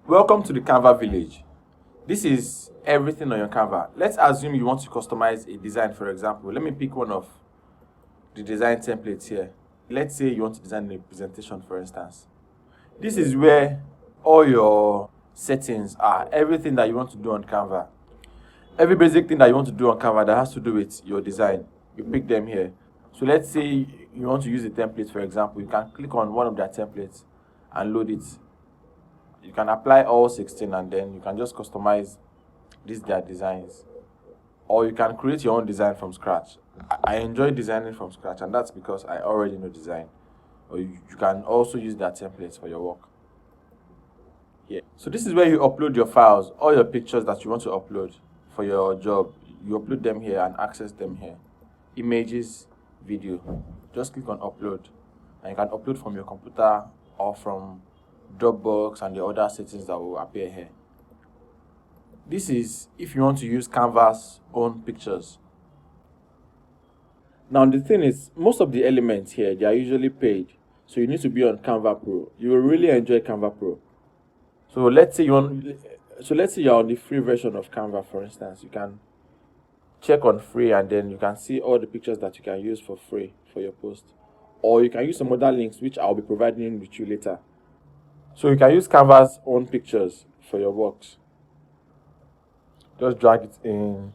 Welcome to the Canva village. This is everything on your Canva. Let's assume you want to customize a design, for example. Let me pick one of the design templates here. Let's say you want to design a presentation, for instance. This is where all your settings are, everything that you want to do on Canva. Every basic thing that you want to do on Canva that has to do with your design, you pick them here. So let's say you want to use a template, for example. You can click on one of their templates and load it. You can apply all 16 and then you can just customize these their designs, or you can create your own design from scratch. I enjoy designing from scratch, and that's because I already know design. Or you can also use their templates for your work here. So this is where you upload your files, all your pictures that you want to upload for your job. You upload them here and access them here. Images, video, just click on upload, and you can upload from your computer or from Dropbox and the other settings that will appear here. This is if you want to use Canva's own pictures. Now the thing is, most of the elements here, they are usually paid, so you need to be on Canva Pro. You will really enjoy Canva Pro. So let's say you're on the free version of Canva, for instance. You can check on free, and then you can see all the pictures that you can use for free for your post, or you can use some other links which I'll be providing with you later. So you can use Canva's own pictures for your works. Just drag it in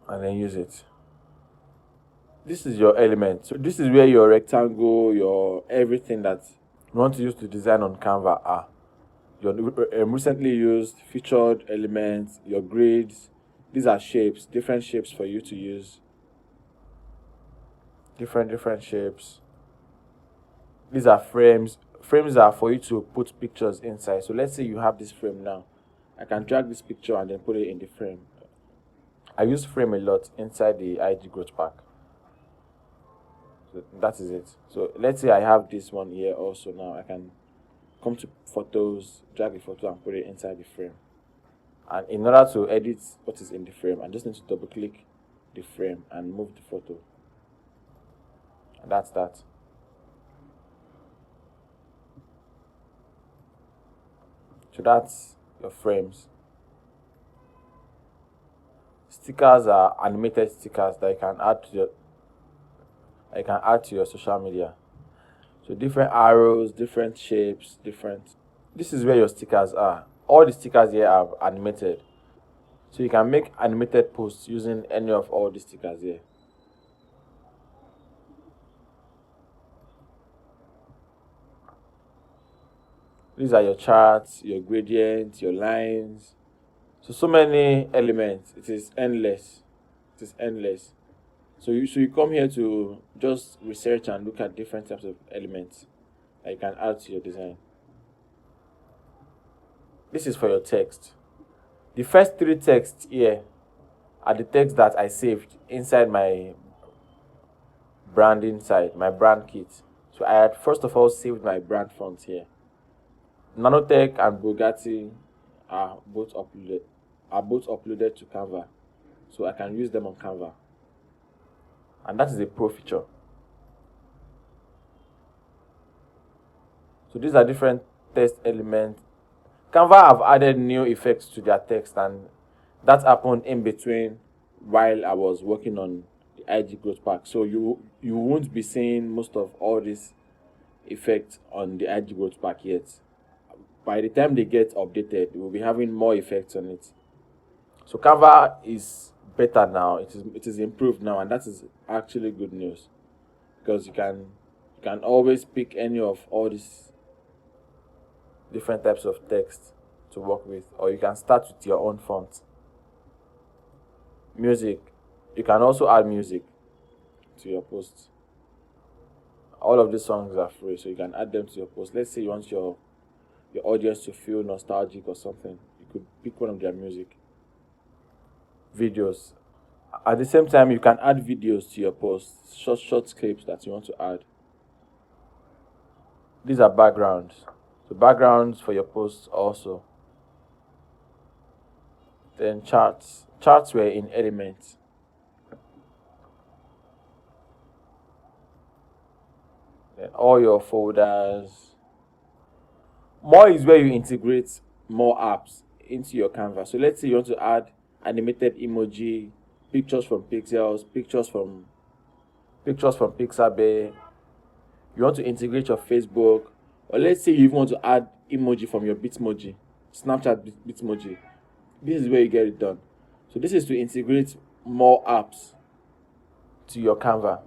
and then use it. This is your element. So this is where your rectangle, your everything that you want to use to design on Canva are. Your recently used featured elements, your grids. These are shapes, different shapes for you to use. Different shapes. These are frames. Frames are for you to put pictures inside. So let's say you have this frame now. I can drag this picture and then put it in the frame. I use frame a lot inside the IG growth pack. So that is it. So let's say I have this one here also. Now I can come to photos, drag the photo and put it inside the frame. And in order to edit what is in the frame, I just need to double click the frame and move the photo. And that's that. So that's your frames. Stickers are animated stickers that you can add to your social media. So different arrows, different shapes, different. This is where your stickers are. All the stickers here are animated. So you can make animated posts using any of all the stickers here. These are your charts, your gradients, your lines. So many elements. It is endless. It is endless. So you come here to just research and look at different types of elements that you can add to your design. This is for your text. The first three texts here are the text that I saved inside my branding site, my brand kit. So I had first of all saved my brand font here. Nanotech and Bugatti are both uploaded to Canva. So I can use them on Canva. And that is a pro feature. So these are different text elements. Canva have added new effects to their text, and that happened in between while I was working on the IG growth pack. So you won't be seeing most of all these effects on the IG growth pack yet. By the time they get updated, we'll be having more effects on it. So Canva is better now. It is improved now, and that is actually good news, because you can always pick any of all these different types of text to work with, or you can start with your own font. Music, you can also add music to your posts. All of these songs are free, so you can add them to your post. Let's say you want your audience to feel nostalgic or something, you could pick one of their music. Videos, at the same time you can add videos to your posts, short clips that you want to add. These are backgrounds, so backgrounds for your posts also. Then charts were in elements. Then all your folders, More is where you integrate more apps into your Canva. So let's say you want to add animated emoji, pictures from Pixels, pictures from Pixabay. You want to integrate your Facebook, or let's say you even want to add emoji from your Bitmoji, Snapchat Bitmoji. This is where you get it done. So this is to integrate more apps to your Canva.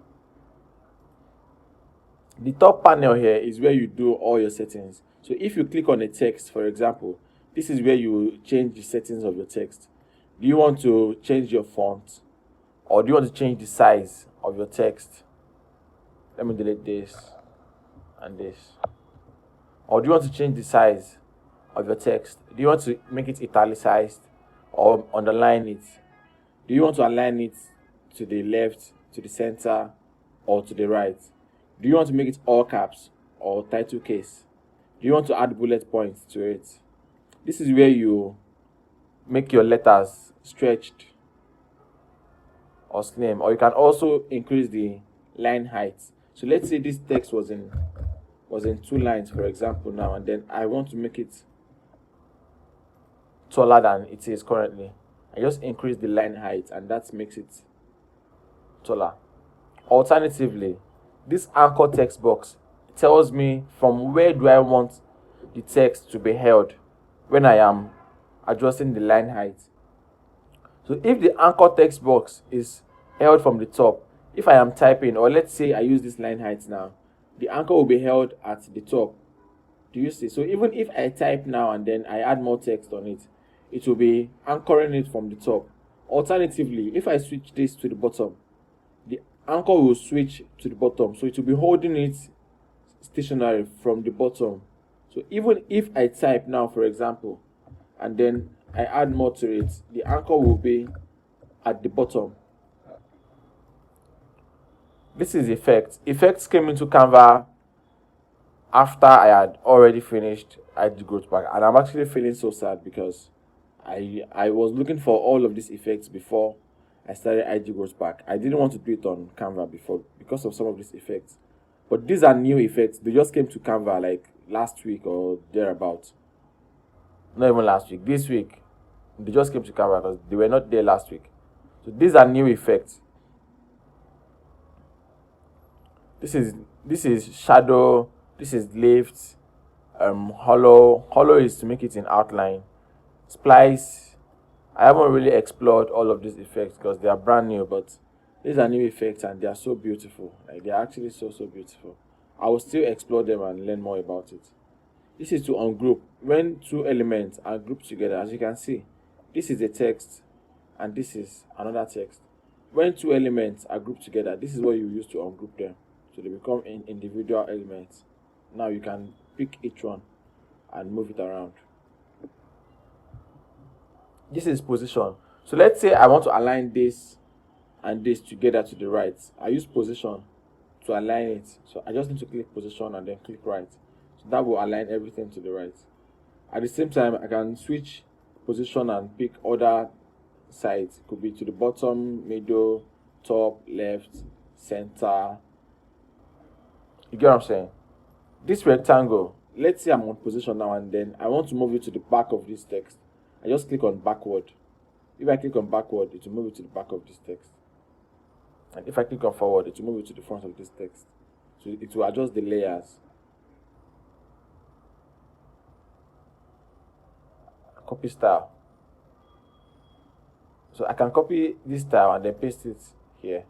The top panel here is where you do all your settings. So if you click on a text, for example, this is where you change the settings of your text. Do you want to change your font, or do you want to change the size of your text? Let me delete this and this. Or do you want to change the size of your text? Do you want to make it italicized or underline it? Do you want to align it to the left, to the center, or to the right? Do you want to make it all caps or title case? Do you want to add bullet points to it? This is where you make your letters stretched or slim, or you can also increase the line height. So let's say this text was in 2 lines, for example, now, and then I want to make it taller than it is currently. I just increase the line height, and that makes it taller. Alternatively, this anchor text box tells me from where do I want the text to be held when I am adjusting the line height. So if the anchor text box is held from the top, if I am typing, or let's say I use this line height now, the anchor will be held at the top. Do you see? So even if I type now and then I add more text on it, it will be anchoring it from the top. Alternatively, if I switch this to the bottom, the anchor will switch to the bottom, so it will be holding it stationary from the bottom. So even if I type now, for example, and then I add more to it, the anchor will be at the bottom. This is effects. Effects came into Canva after I had already finished IG Growth Pack, and I'm actually feeling so sad because I was looking for all of these effects before I started IG Growth Pack. I didn't want to do it on Canva before because of some of these effects. But these are new effects. They just came to Canva like last week or thereabout. Not even last week. This week, they just came to Canva because they were not there last week. So these are new effects. This is shadow. This is lift. Hollow. Hollow is to make it in outline. Splice. I haven't really explored all of these effects because they are brand new, but these are new effects and they are so beautiful. Like, they are actually so beautiful. I will still explore them and learn more about it. This is to ungroup. When 2 elements are grouped together, as you can see, this is a text and this is another text. When 2 elements are grouped together, this is what you use to ungroup them. So they become individual elements. Now you can pick each one and move it around. This is position. So let's say I want to align this and this together to the right. I use position to align it. So I just need to click position and then click right. So that will align everything to the right. At the same time, I can switch position and pick other sides. It could be to the bottom, middle, top, left, center. You get what I'm saying? This rectangle, let's say I'm on position now and then I want to move it to the back of this text. I just click on backward. If I click on backward, it will move it to the back of this text. And if I click on forward, it will move it to the front of this text. So it will adjust the layers. Copy style. So I can copy this style and then paste it here.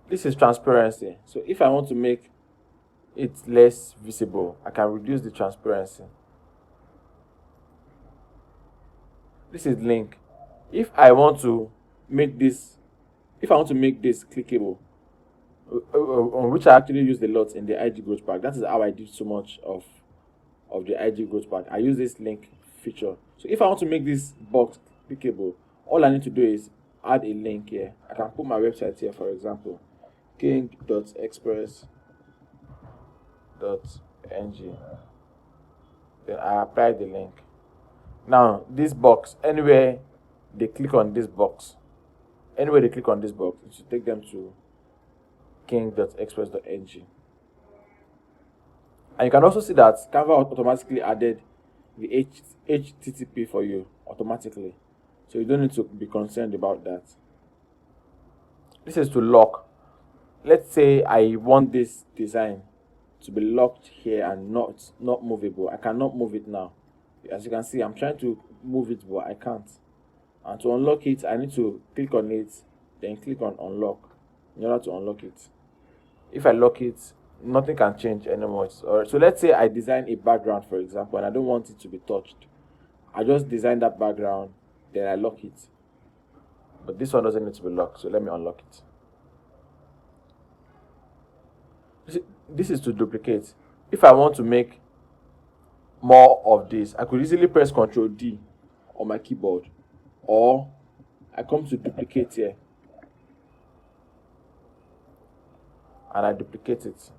This is transparency. So if I want to make it less visible, I can reduce the transparency. This is link. If I want to make this clickable, on which I actually used a lot in the IG Growth Pack. That is how I did so much of the IG Growth Pack. I use this link feature. So if I want to make this box clickable, all I need to do is add a link here. I can put my website here, for example, king.express.ng. Then I apply the link. Now this box, anywhere they click on this box, it should take them to king.express.ng. And you can also see that Canva automatically added the HTTP for you automatically. So you don't need to be concerned about that. This is to lock. Let's say I want this design to be locked here and not movable. I cannot move it now. As you can see, I'm trying to move it, but I can't. And to unlock it, I need to click on it, then click on unlock in order to unlock it. If I lock it, nothing can change anymore. So let's say I design a background, for example, and I don't want it to be touched. I just design that background, then I lock it. But this one doesn't need to be locked, so let me unlock it. This is to duplicate. If I want to make more of this, I could easily press Ctrl D on my keyboard, or I come to duplicate here and I duplicate it.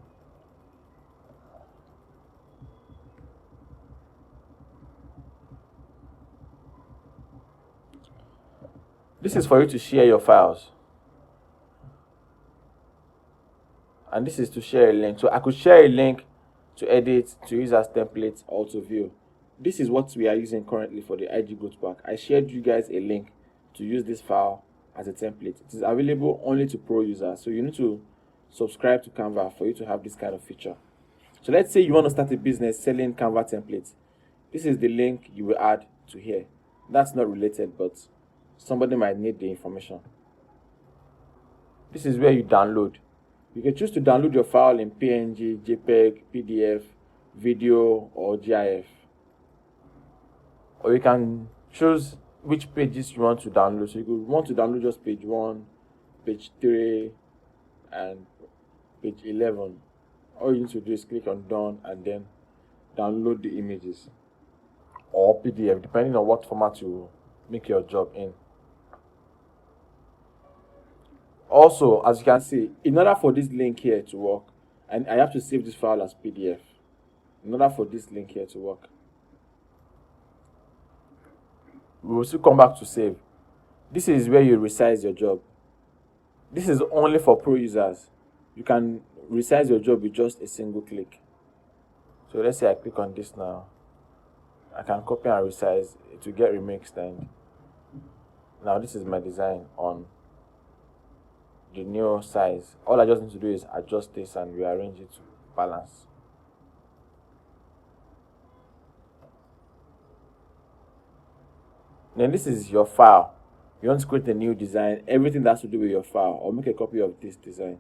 This is for you to share your files. And this is to share a link. So I could share a link to edit, to use as template, or to view. This is what we are using currently for the IG Growth Pack. I shared you guys a link to use this file as a template. It is available only to pro users. So you need to subscribe to Canva for you to have this kind of feature. So let's say you want to start a business selling Canva templates. This is the link you will add to here. That's not related, but somebody might need the information. This is where you download. You can choose to download your file in PNG, JPEG, PDF, video, or GIF. Or you can choose which pages you want to download. So you could want to download just page 1, page 3, and page 11. All you need to do is click on done and then download the images or PDF, depending on what format you make your job in. Also, as you can see, in order for this link here to work, and I have to save this file as PDF. In order for this link here to work, we will still come back to save. This is where you resize your job. This is only for pro users. You can resize your job with just a single click. So let's say I click on this now. I can copy and resize. It will get remixed, and now this is my design on the new size. All I just need to do is adjust this and rearrange it to balance. Then this is your file. You want to create a new design, everything that has to do with your file, or make a copy of this design.